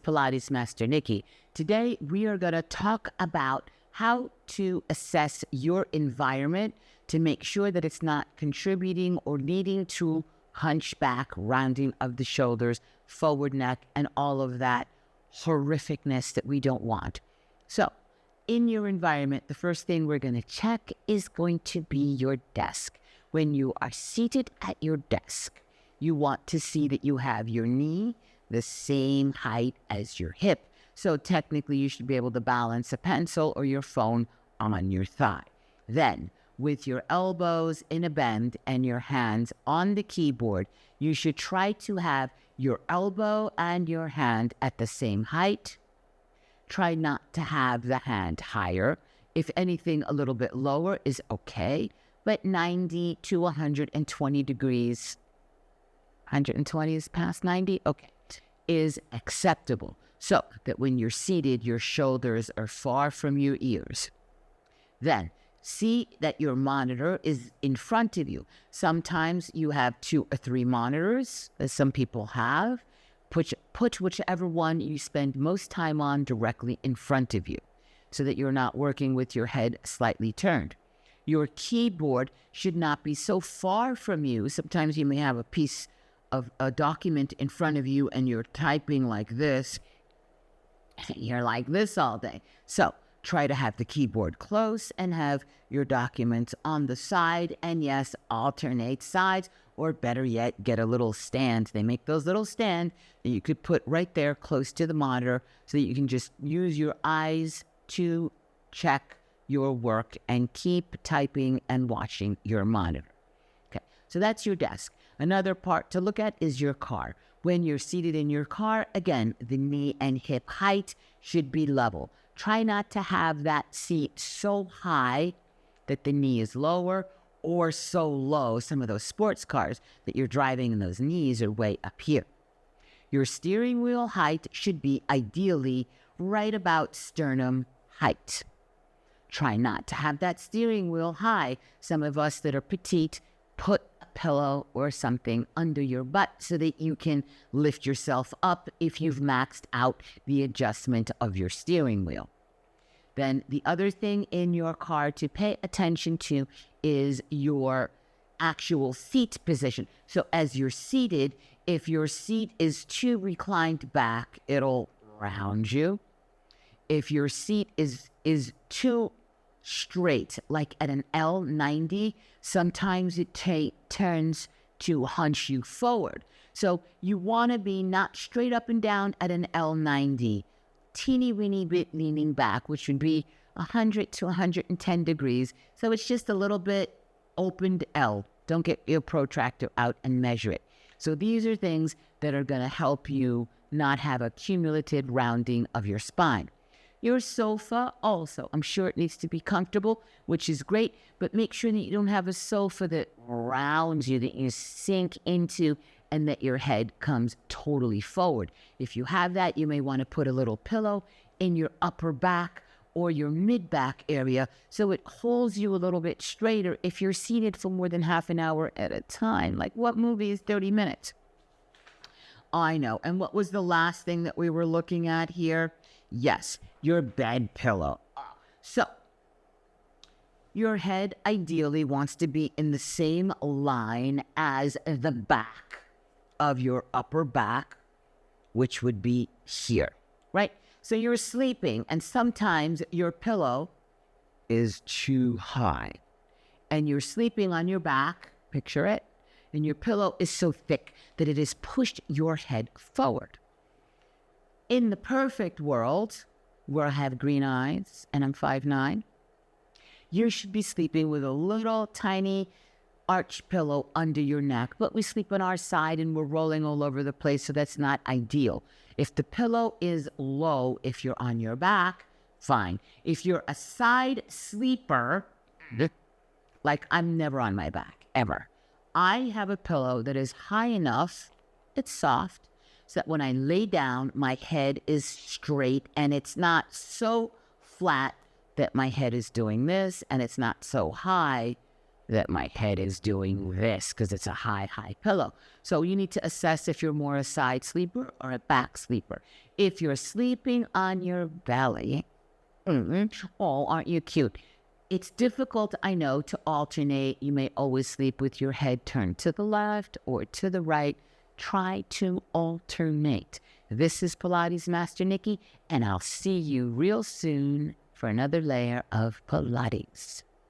Pilates Master Nikki. Today, we are going to talk about how to assess your environment to make sure that it's not contributing or leading to hunchback, rounding of the shoulders, forward neck, and all of that horrificness that we don't want. So, in your environment, the first thing we're going to check is going to be your desk. When you are seated at your desk, you want to see that you have your knee the same height as your hip. So technically, you should be able to balance a pencil or your phone on your thigh. Then, with your elbows in a bend and your hands on the keyboard, you should try to have your elbow and your hand at the same height. Try not to have the hand higher. If anything, a little bit lower is okay, but 90 to 120 degrees, 120 is past 90? Okay, is acceptable. So that when you're seated, your shoulders are far from your ears. Then, see that your monitor is in front of you. Sometimes you have 2 or 3 monitors, as some people have. Put whichever one you spend most time on directly in front of you so that you're not working with your head slightly turned. Your keyboard should not be so far from you. Sometimes you may have a piece of a document in front of you and you're typing like this. You're like this all day. So try to have the keyboard close and have your documents on the side. And yes, alternate sides, or better yet, get a little stand. They make those little stands that you could put right there close to the monitor so that you can just use your eyes to check your work and keep typing and watching your monitor. Okay, so that's your desk. Another part to look at is your car. When you're seated in your car, again, the knee and hip height should be level. Try not to have that seat so high that the knee is lower or so low, some of those sports cars that you're driving and those knees are way up here. Your steering wheel height should be ideally right about sternum height. Try not to have that steering wheel high. Some of us that are petite, put a pillow or something under your butt so that you can lift yourself up if you've maxed out the adjustment of your steering wheel. Then the other thing in your car to pay attention to is your actual seat position. So as you're seated, if your seat is too reclined back, it'll round you. If your seat is too straight, like at an L90, sometimes it turns to hunch you forward. So you want to be not straight up and down at an L90, teeny weeny bit leaning back, which would be 100 to 110 degrees. So it's just a little bit opened L. Don't get your protractor out and measure it. So these are things that are going to help you not have a cumulative rounding of your spine. Your sofa also, I'm sure it needs to be comfortable, which is great, but make sure that you don't have a sofa that rounds you, that you sink into, and that your head comes totally forward. If you have that, you may want to put a little pillow in your upper back or your mid-back area so it holds you a little bit straighter if you're seated for more than half an hour at a time. Like, what movie is 30 minutes? I know. And what was the last thing that we were looking at here? Yes, your bed pillow. So, your head ideally wants to be in the same line as the back of your upper back, which would be here, right? So you're sleeping, and sometimes your pillow is too high, and you're sleeping on your back, picture it, and your pillow is so thick that it has pushed your head forward. In the perfect world, where I have green eyes and I'm 5'9", you should be sleeping with a little tiny arch pillow under your neck, but we sleep on our side and we're rolling all over the place, so that's not ideal. If the pillow is low, if you're on your back, fine. If you're a side sleeper, like I'm never on my back, ever. I have a pillow that is high enough, it's soft, so that when I lay down, my head is straight and it's not so flat that my head is doing this, and it's not so high that my head is doing this because it's a high pillow. So you need to assess if you're more a side sleeper or a back sleeper. If you're sleeping on your belly, oh, aren't you cute? It's difficult, I know, to alternate. You may always sleep with your head turned to the left or to the right. Try to alternate. This is Pilates Master Nikki, and I'll see you real soon for another layer of Pilates.